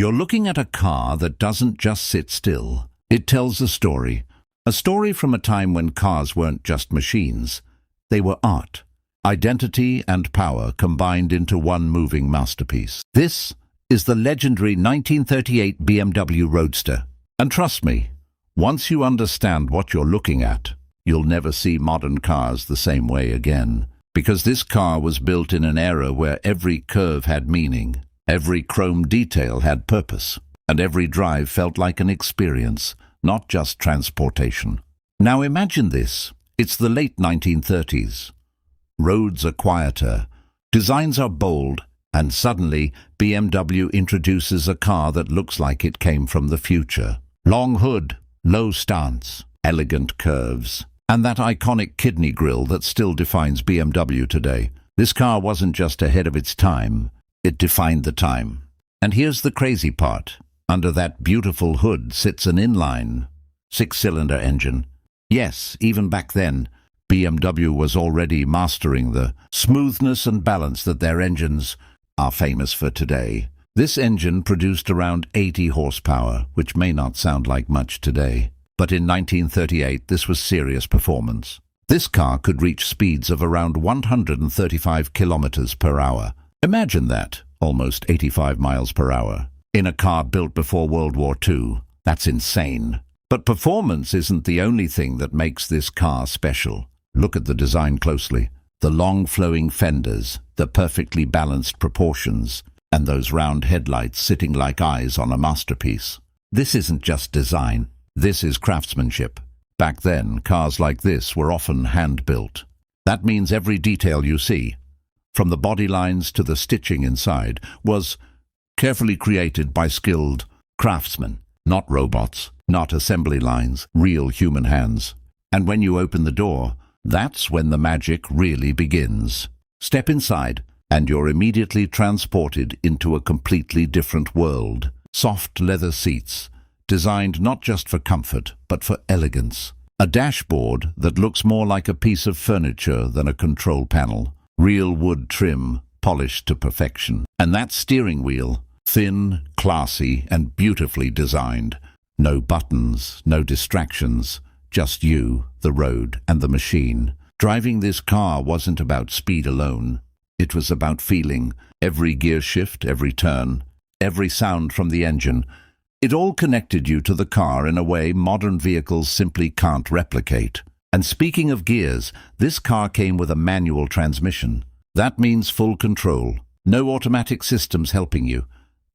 You're looking at a car that doesn't just sit still. It tells a story from a time when cars weren't just machines. They were art, identity and power combined into one moving masterpiece. This is the legendary 1938 BMW Roadster. And trust me, once you understand what you're looking at, you'll never see modern cars the same way again. Because this car was built in an era where every curve had meaning, every chrome detail had purpose, and every drive felt like an experience, not just transportation. Now imagine this. It's the late 1930s. Roads are quieter, designs are bold, and suddenly BMW introduces a car that looks like it came from the future. Long hood, low stance, elegant curves, and that iconic kidney grille that still defines BMW today. This car wasn't just ahead of its time, it defined the time. And here's the crazy part. Under that beautiful hood sits an inline, six-cylinder engine. Yes, even back then, BMW was already mastering the smoothness and balance that their engines are famous for today. This engine produced around 80 horsepower, which may not sound like much today. But in 1938, this was serious performance. This car could reach speeds of around 135 kilometers per hour. Imagine that, almost 85 miles per hour. In a car built before World War II. That's insane. But performance isn't the only thing that makes this car special. Look at the design closely. The long flowing fenders, the perfectly balanced proportions, and those round headlights sitting like eyes on a masterpiece. This isn't just design. This is craftsmanship. Back then, cars like this were often hand-built. That means every detail you see, from the body lines to the stitching inside, was carefully created by skilled craftsmen, not robots, not assembly lines, real human hands. And when you open the door, that's when the magic really begins. Step inside, and you're immediately transported into a completely different world. Soft leather seats, designed not just for comfort, but for elegance. A dashboard that looks more like a piece of furniture than a control panel. Real wood trim, polished to perfection. And that steering wheel, thin, classy, and beautifully designed. No buttons, no distractions, just you, the road, and the machine. Driving this car wasn't about speed alone. It was about feeling. Every gear shift, every turn, every sound from the engine. It all connected you to the car in a way modern vehicles simply can't replicate. And speaking of gears, this car came with a manual transmission. That means full control. No automatic systems helping you.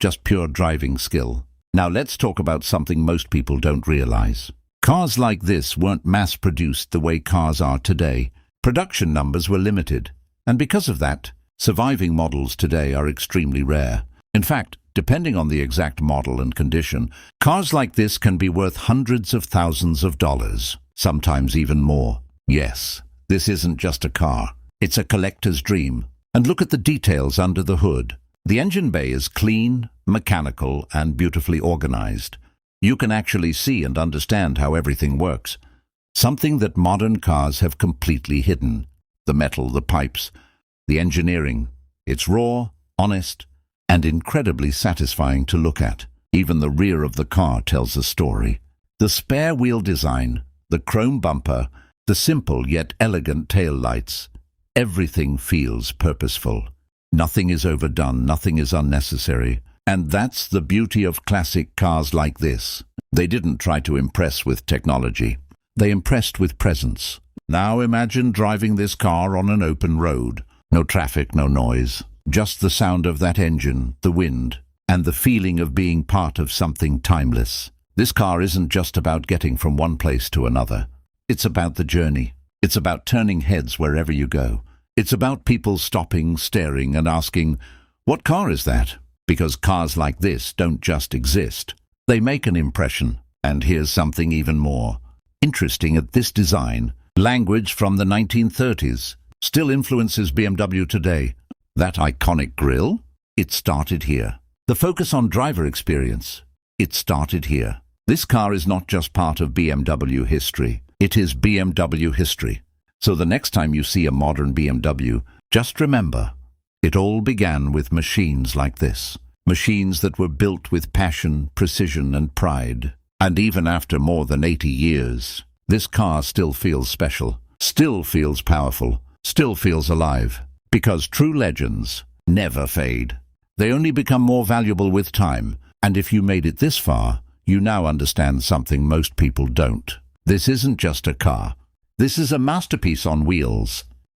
Just pure driving skill. Now let's talk about something most people don't realize. Cars like this weren't mass-produced the way cars are today. Production numbers were limited. And because of that, surviving models today are extremely rare. In fact, depending on the exact model and condition, cars like this can be worth hundreds of thousands of dollars, sometimes even more. Yes, this isn't just a car. It's a collector's dream. And look at the details under the hood. The engine bay is clean, mechanical, and beautifully organized. You can actually see and understand how everything works. Something that modern cars have completely hidden. The metal, the pipes, the engineering. It's raw, honest, and incredibly satisfying to look at. Even the rear of the car tells a story. The spare wheel design, the chrome bumper, the simple yet elegant tail lights. Everything feels purposeful. Nothing is overdone, nothing is unnecessary. And that's the beauty of classic cars like this. They didn't try to impress with technology. They impressed with presence. Now imagine driving this car on an open road. No traffic, no noise. Just the sound of that engine, the wind, and the feeling of being part of something timeless. This car isn't just about getting from one place to another. It's about the journey. It's about turning heads wherever you go. It's about people stopping, staring, and asking, "What car is that?" Because cars like this don't just exist. They make an impression. And here's something even more interesting at this design. Language from the 1930s still influences BMW today. That iconic grille? It started here. The focus on driver experience? It started here. This car is not just part of BMW history. It is BMW history. So the next time you see a modern BMW, just remember, it all began with machines like this. Machines that were built with passion, precision and pride. And even after more than 80 years, this car still feels special, still feels powerful, still feels alive. Because true legends never fade. They only become more valuable with time. And if you made it this far, you now understand something most people don't. This isn't just a car. This is a masterpiece on wheels.